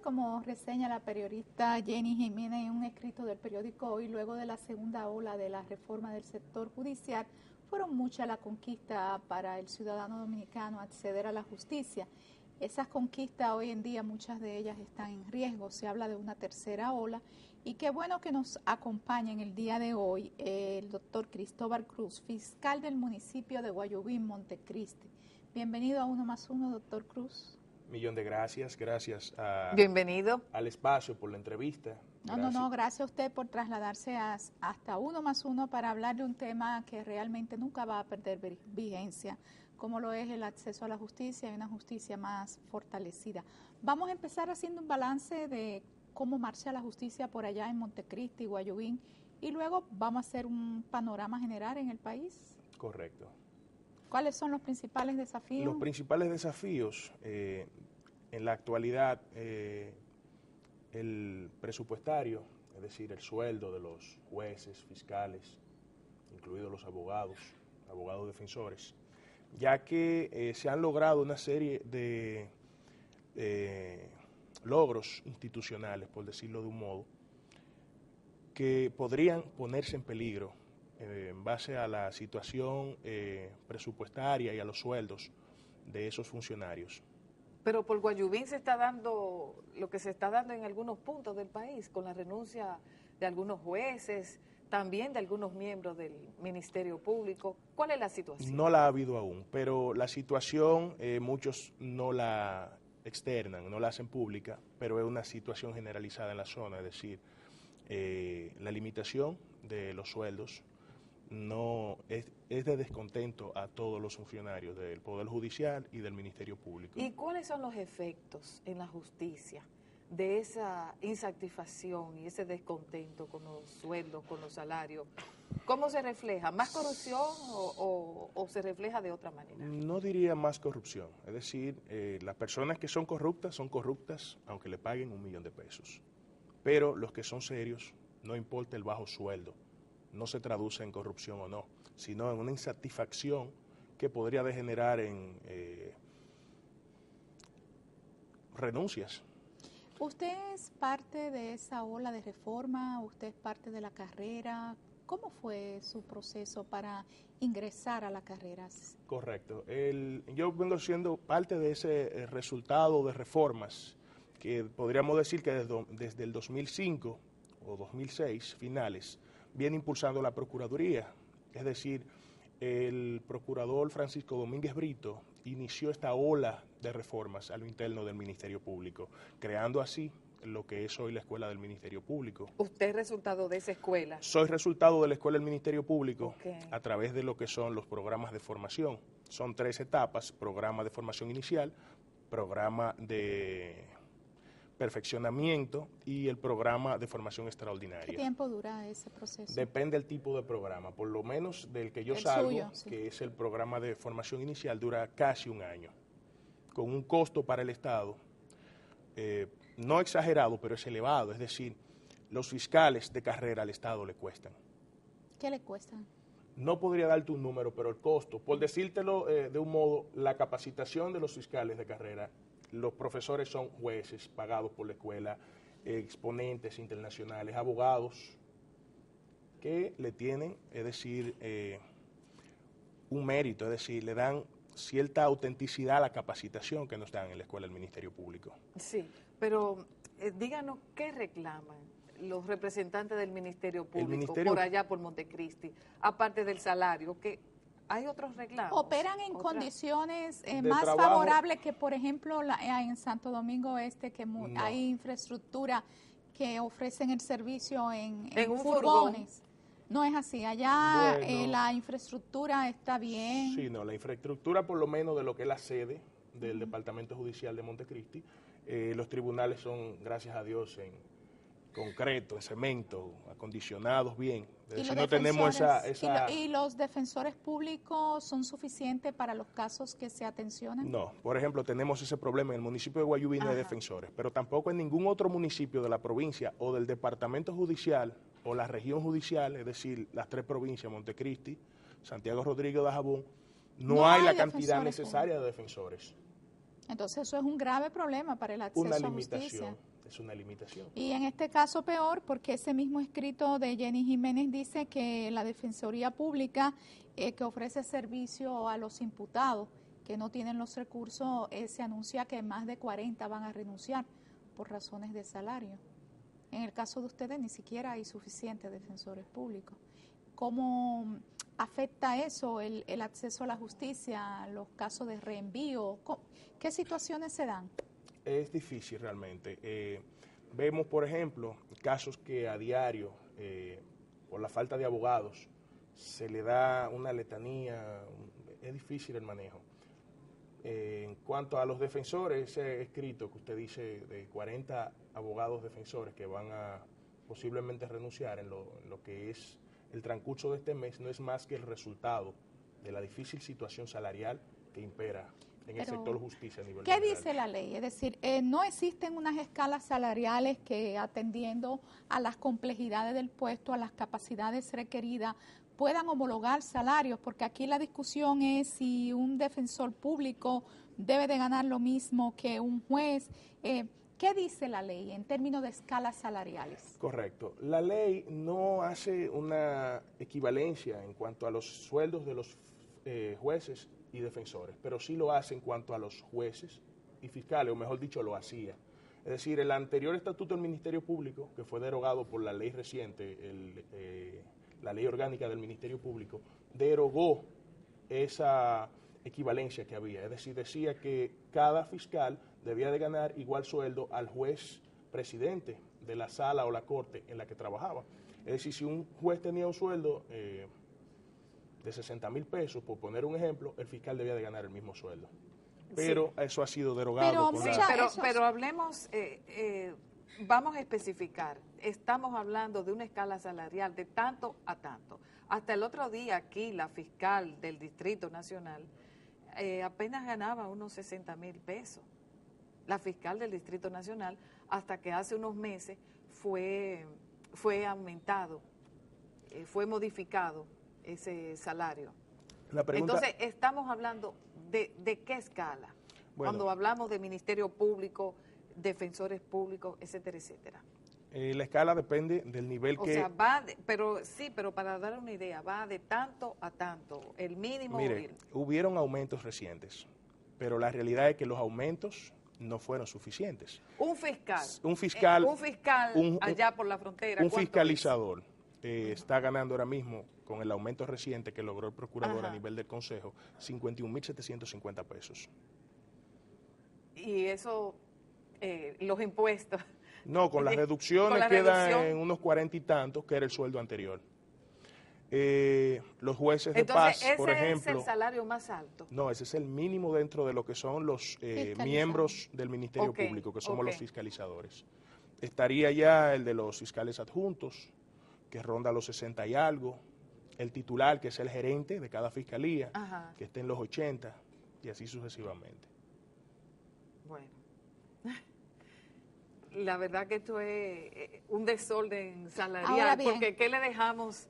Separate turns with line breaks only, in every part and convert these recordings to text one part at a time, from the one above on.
como reseña la periodista Jenny Jiménez en un escrito del periódico Hoy, luego de la segunda ola de la reforma del sector judicial, fueron muchas las conquistas para el ciudadano dominicano acceder a la justicia. Esas conquistas hoy en día, muchas de ellas están en riesgo. Se habla de una tercera ola y qué bueno que nos acompaña en el día de hoy el doctor Cristóbal Cruz, fiscal del municipio de Guayubín, Montecristi. Bienvenido a Uno más Uno, doctor Cruz.
Millón de gracias,
Bienvenido
al espacio por la entrevista.
Gracias a usted por trasladarse hasta Uno más Uno para hablar de un tema que realmente nunca va a perder vigencia, como lo es el acceso a la justicia y una justicia más fortalecida. Vamos a empezar haciendo un balance de cómo marcha la justicia por allá en Montecristi, Guayubín, y luego vamos a hacer un panorama general en el país.
Correcto.
¿Cuáles son los principales desafíos?
Los principales desafíos, en la actualidad, el presupuestario, es decir, el sueldo de los jueces, fiscales, incluidos los abogados defensores, ya que se han logrado una serie de logros institucionales, por decirlo de un modo, que podrían ponerse en peligro en base a la situación presupuestaria y a los sueldos de esos funcionarios.
Pero por Guayubín se está dando lo que se está dando en algunos puntos del país, con la renuncia de algunos jueces, también de algunos miembros del Ministerio Público. ¿Cuál es la situación?
No la ha habido aún, pero la situación muchos no la externan, no la hacen pública, pero es una situación generalizada en la zona, es decir, la limitación de los sueldos no es de descontento a todos los funcionarios del Poder Judicial y del Ministerio Público.
¿Y cuáles son los efectos en la justicia de esa insatisfacción y ese descontento con los sueldos, con los salarios? ¿Cómo se refleja? ¿Más corrupción o se refleja de otra manera?
No diría más corrupción, es decir, las personas que son corruptas aunque le paguen $1 millón. Pero los que son serios, no importa el bajo sueldo, no se traduce en corrupción o no, sino en una insatisfacción que podría degenerar en renuncias.
¿Usted es parte de esa ola de reforma? ¿Usted es parte de la carrera? ¿Cómo fue su proceso para ingresar a la carrera?
Correcto. Yo vengo siendo parte de ese resultado de reformas que podríamos decir que desde el 2005 o 2006, finales, viene impulsando la Procuraduría. Es decir, el procurador Francisco Domínguez Brito inició esta ola de reformas a lo interno del Ministerio Público, creando así lo que es hoy la Escuela del Ministerio Público.
¿Usted es resultado de esa escuela?
Soy resultado de la Escuela del Ministerio Público
a
través de lo que son los programas de formación. Son 3 etapas: programa de formación inicial, programa de perfeccionamiento y el programa de formación extraordinaria.
¿Qué tiempo dura ese proceso?
Depende del tipo de programa, por lo menos del que yo salgo,
sí,
que es el programa de formación inicial, dura casi un año, con un costo para el Estado, no exagerado, pero es elevado, es decir, los fiscales de carrera al Estado le cuestan.
¿Qué le cuestan?
No podría darte un número, pero el costo, por decírtelo de un modo, la capacitación de los fiscales de carrera, los profesores son jueces pagados por la escuela, exponentes internacionales, abogados que le tienen, es decir, un mérito, es decir, le dan cierta autenticidad a la capacitación que nos dan en la Escuela del Ministerio Público.
Sí, pero díganos qué reclaman los representantes del Ministerio Público por allá por Montecristi, aparte del salario, que hay otros reclamos.
¿Operan en condiciones más favorables que, por ejemplo, en Santo Domingo Este, que no hay infraestructura que ofrecen el servicio en furgones? No es así. Allá la infraestructura está bien.
Sí, no, la infraestructura, por lo menos de lo que es la sede del Departamento Judicial de Montecristi, los tribunales son, gracias a Dios, en concreto, en cemento, acondicionados bien. No tenemos
¿Y los defensores públicos son suficientes para los casos que se atencionan?
No, por ejemplo, tenemos ese problema en el municipio de Guayubín de defensores, pero tampoco en ningún otro municipio de la provincia o del departamento judicial o la región judicial, es decir, las 3 provincias, Montecristi, Santiago Rodríguez, Dajabón, no hay la cantidad necesaria de defensores.
Entonces eso es un grave problema para el acceso a justicia.
es una limitación.
Y en este caso peor, porque ese mismo escrito de Jenny Jiménez dice que la Defensoría Pública que ofrece servicio a los imputados que no tienen los recursos, se anuncia que más de 40 van a renunciar por razones de salario. En el caso de ustedes ni siquiera hay suficientes defensores públicos. ¿Cómo afecta eso el acceso a la justicia, los casos de reenvío? ¿Qué situaciones se dan?
Es difícil realmente. Vemos, por ejemplo, casos que a diario, por la falta de abogados, se le da una letanía, es difícil el manejo. En cuanto a los defensores, ese escrito que usted dice de 40 abogados defensores que van a posiblemente renunciar en lo que es el transcurso de este mes, no es más que el resultado de la difícil situación salarial que impera en el sector justicia a nivel
¿Qué
general.
dice la ley? Es decir, no existen unas escalas salariales que, atendiendo a las complejidades del puesto, a las capacidades requeridas, puedan homologar salarios, porque aquí la discusión es si un defensor público debe de ganar lo mismo que un juez. ¿Qué dice la ley en términos de escalas salariales?
Correcto. La ley no hace una equivalencia en cuanto a los sueldos de los jueces y defensores, pero sí lo hace en cuanto a los jueces y fiscales, o mejor dicho, lo hacía. Es decir, el anterior estatuto del Ministerio Público, que fue derogado por la ley reciente, la ley orgánica del Ministerio Público, derogó esa equivalencia que había. Es decir, decía que cada fiscal debía de ganar igual sueldo al juez presidente de la sala o la corte en la que trabajaba. Es decir, si un juez tenía un sueldo de 60,000 pesos, por poner un ejemplo, el fiscal debía de ganar el mismo sueldo. Pero sí, eso ha sido derogado.
Pero hablemos, vamos a especificar, estamos hablando de una escala salarial de tanto a tanto. Hasta el otro día aquí la fiscal del Distrito Nacional apenas ganaba unos 60,000 pesos. La fiscal del Distrito Nacional, hasta que hace unos meses fue aumentado, fue modificado ese salario. Entonces, estamos hablando de qué escala, cuando hablamos de Ministerio Público, defensores públicos, etcétera, etcétera.
La escala depende del nivel que...
O sea, pero para dar una idea, va de tanto a tanto, el mínimo...
Mire, hubieron aumentos recientes, pero la realidad es que los aumentos no fueron suficientes.
Un
fiscal
allá por la frontera.
Un fiscalizador está ganando ahora mismo, con el aumento reciente que logró el procurador a nivel del Consejo, 51,750 pesos.
Y eso, los impuestos...
No, con las reducciones quedan en unos 40 y tantos, que era el sueldo anterior. Los jueces de paz, por ejemplo...
¿Ese es el salario más alto?
No, ese es el mínimo dentro de lo que son los miembros del Ministerio Público, que somos los fiscalizadores. Estaría ya el de los fiscales adjuntos, que ronda los 60 y algo. El titular, que es el gerente de cada fiscalía, que está en los 80, y así sucesivamente.
Bueno... La verdad que esto es un desorden salarial, porque ¿qué le dejamos,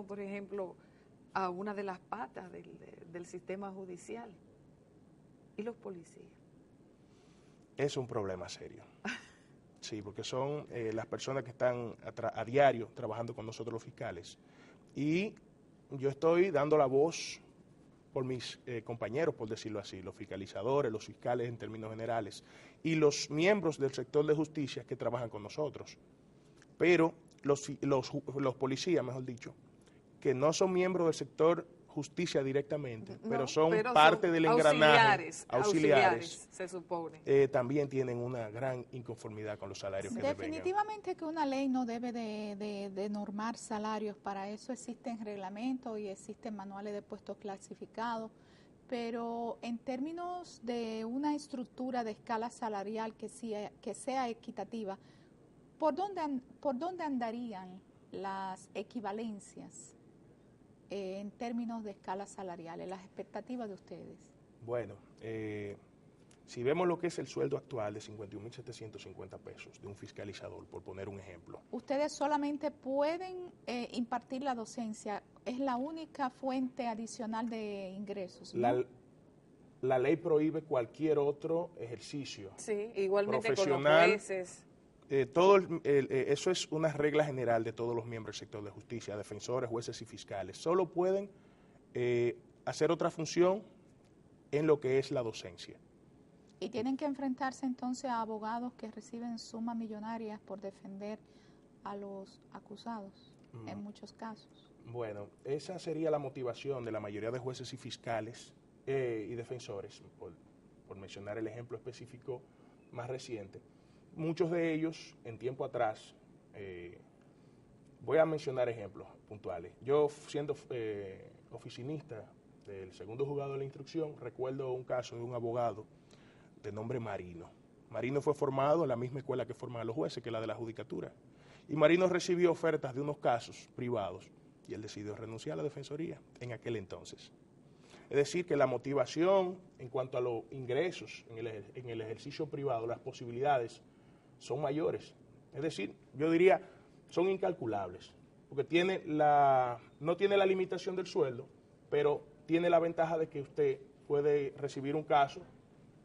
por ejemplo, a una de las patas del sistema judicial? ¿Y los policías?
Es un problema serio. Sí, porque son las personas que están a diario trabajando con nosotros los fiscales. Y yo estoy dando la voz por mis compañeros, por decirlo así, los fiscalizadores, los fiscales en términos generales, y los miembros del sector de justicia que trabajan con nosotros. Pero los policías, mejor dicho, que no son miembros del sector justicia directamente, pero son parte del engranaje, auxiliares,
se supone.
También tienen una gran inconformidad con los salarios que
definitivamente que una ley no debe de normar salarios, para eso existen reglamentos y existen manuales de puestos clasificados, pero en términos de una estructura de escala salarial que sea equitativa, ¿por dónde andarían las equivalencias en términos de escalas salariales, las expectativas de ustedes?
Bueno, si vemos lo que es el sueldo actual de 51,750 pesos de un fiscalizador, por poner un ejemplo.
Ustedes solamente pueden impartir la docencia, es la única fuente adicional de ingresos, ¿no?
la ley prohíbe cualquier otro ejercicio.
Sí, igualmente con los
profesional,
jueces.
Eso es una regla general de todos los miembros del sector de justicia, defensores, jueces y fiscales. Solo pueden hacer otra función en lo que es la docencia.
Y tienen que enfrentarse entonces a abogados que reciben sumas millonarias por defender a los acusados, en muchos casos.
Bueno, esa sería la motivación de la mayoría de jueces y fiscales y defensores, por mencionar el ejemplo específico más reciente. Muchos de ellos, en tiempo atrás, voy a mencionar ejemplos puntuales. Yo, siendo oficinista del segundo juzgado de la instrucción, recuerdo un caso de un abogado de nombre Marino. Marino fue formado en la misma escuela que forman a los jueces, que es la de la judicatura. Y Marino recibió ofertas de unos casos privados y él decidió renunciar a la defensoría en aquel entonces. Es decir, que la motivación en cuanto a los ingresos en el ejercicio privado, las posibilidades son mayores. Es decir, yo diría, son incalculables, porque no tiene la limitación del sueldo, pero tiene la ventaja de que usted puede recibir un caso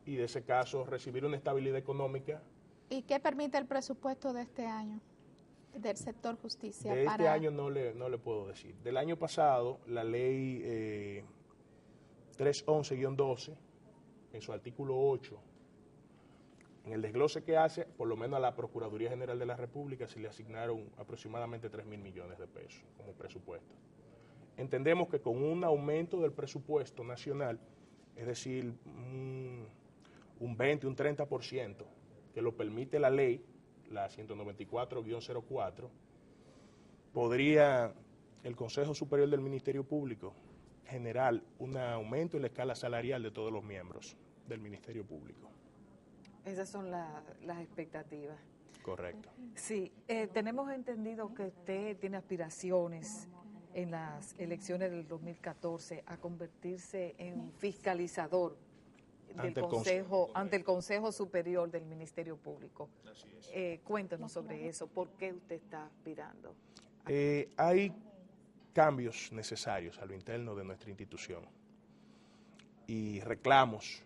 y de ese caso recibir una estabilidad económica.
¿Y qué permite el presupuesto de este año del sector justicia?
De este año no le puedo decir. Del año pasado, la ley 311-12, en su artículo 8, en el desglose que hace, por lo menos a la Procuraduría General de la República se le asignaron aproximadamente 3.000 millones de pesos como presupuesto. Entendemos que con un aumento del presupuesto nacional, es decir, un 20, un 30%, que lo permite la ley, la 194-04, podría el Consejo Superior del Ministerio Público generar un aumento en la escala salarial de todos los miembros del Ministerio Público.
Esas son las expectativas.
Correcto.
Sí, tenemos entendido que usted tiene aspiraciones en las elecciones del 2014 a convertirse en fiscalizador ante el Consejo Superior del Ministerio Público.
Así es.
Cuéntanos sobre eso. ¿Por qué usted está aspirando?
Hay cambios necesarios a lo interno de nuestra institución y reclamos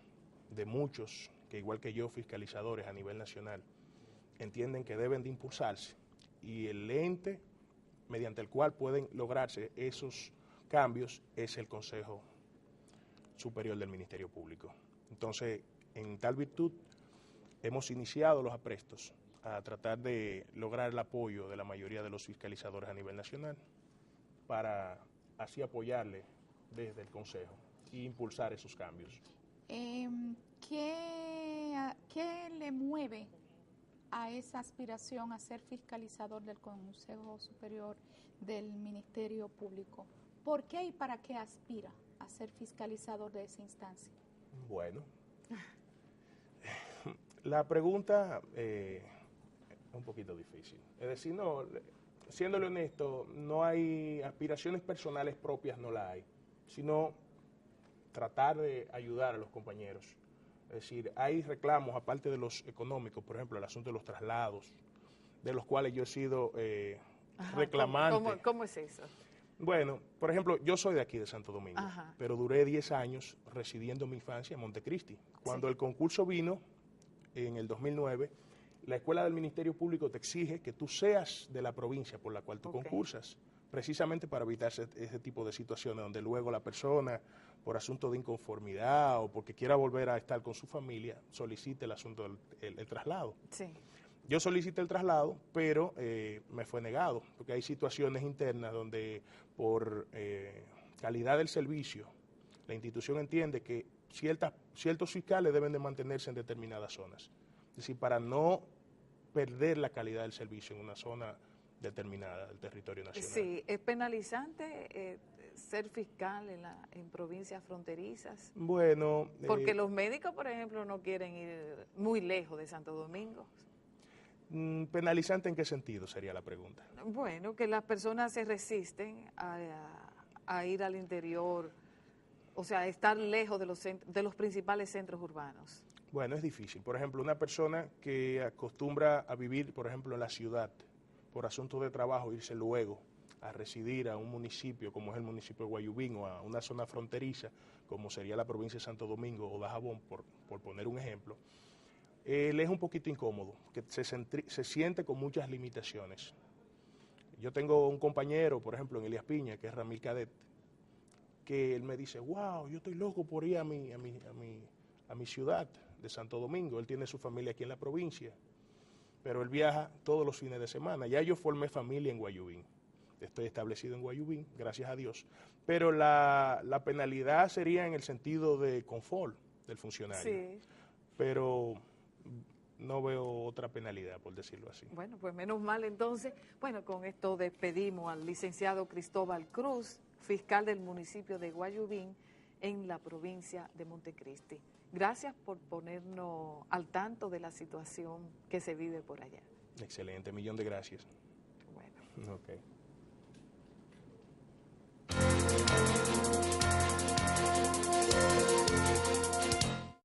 de muchos, que igual que yo, fiscalizadores a nivel nacional, entienden que deben de impulsarse y el ente mediante el cual pueden lograrse esos cambios es el Consejo Superior del Ministerio Público. Entonces, en tal virtud, hemos iniciado los aprestos a tratar de lograr el apoyo de la mayoría de los fiscalizadores a nivel nacional para así apoyarle desde el Consejo e impulsar esos cambios.
¿Qué le mueve a esa aspiración a ser fiscalizador del Consejo Superior del Ministerio Público? ¿Por qué y para qué aspira a ser fiscalizador de esa instancia?
Bueno, la pregunta es un poquito difícil. Es decir, no, siéndole honesto, no hay aspiraciones personales propias, no la hay, sino tratar de ayudar a los compañeros. Es decir, hay reclamos, aparte de los económicos, por ejemplo, el asunto de los traslados, de los cuales yo he sido reclamante.
¿Cómo es eso?
Bueno, por ejemplo, yo soy de aquí, de Santo Domingo,
Ajá.
pero duré 10 años residiendo mi infancia en Montecristi. Cuando el concurso vino, en el 2009, la Escuela del Ministerio Público te exige que tú seas de la provincia por la cual tú concursas, precisamente para evitar ese tipo de situaciones donde luego la persona, por asunto de inconformidad o porque quiera volver a estar con su familia, solicite el asunto del traslado.
Sí.
Yo solicité el traslado, pero me fue negado, porque hay situaciones internas donde por calidad del servicio, la institución entiende que ciertos fiscales deben de mantenerse en determinadas zonas. Es decir, para no perder la calidad del servicio en una zona determinada del territorio nacional.
Sí, ¿es penalizante ser fiscal en provincias fronterizas?
Bueno...
Porque los médicos, por ejemplo, no quieren ir muy lejos de Santo Domingo.
¿Penalizante en qué sentido sería la pregunta?
Bueno, que las personas se resisten a ir al interior, o sea, estar lejos de los principales centros urbanos.
Bueno, es difícil. Por ejemplo, una persona que acostumbra a vivir, por ejemplo, en la ciudad, por asuntos de trabajo, irse luego a residir a un municipio como es el municipio de Guayubín o a una zona fronteriza como sería la provincia de Santo Domingo o Dajabón, por poner un ejemplo, le es un poquito incómodo, que se siente con muchas limitaciones. Yo tengo un compañero, por ejemplo, en Elías Piña, que es Ramil Cadet, que él me dice, wow, yo estoy loco por ir a mi ciudad de Santo Domingo. Él tiene su familia aquí en la provincia, pero él viaja todos los fines de semana. Ya yo formé familia en Guayubín. Estoy establecido en Guayubín, gracias a Dios. Pero la penalidad sería en el sentido de confort del funcionario.
Sí.
Pero no veo otra penalidad, por decirlo así.
Bueno, pues menos mal entonces. Bueno, con esto despedimos al licenciado Cristóbal Cruz, fiscal del municipio de Guayubín, en la provincia de Montecristi. Gracias por ponernos al tanto de la situación que se vive por allá.
Excelente, millón de gracias.
Bueno.
Okay.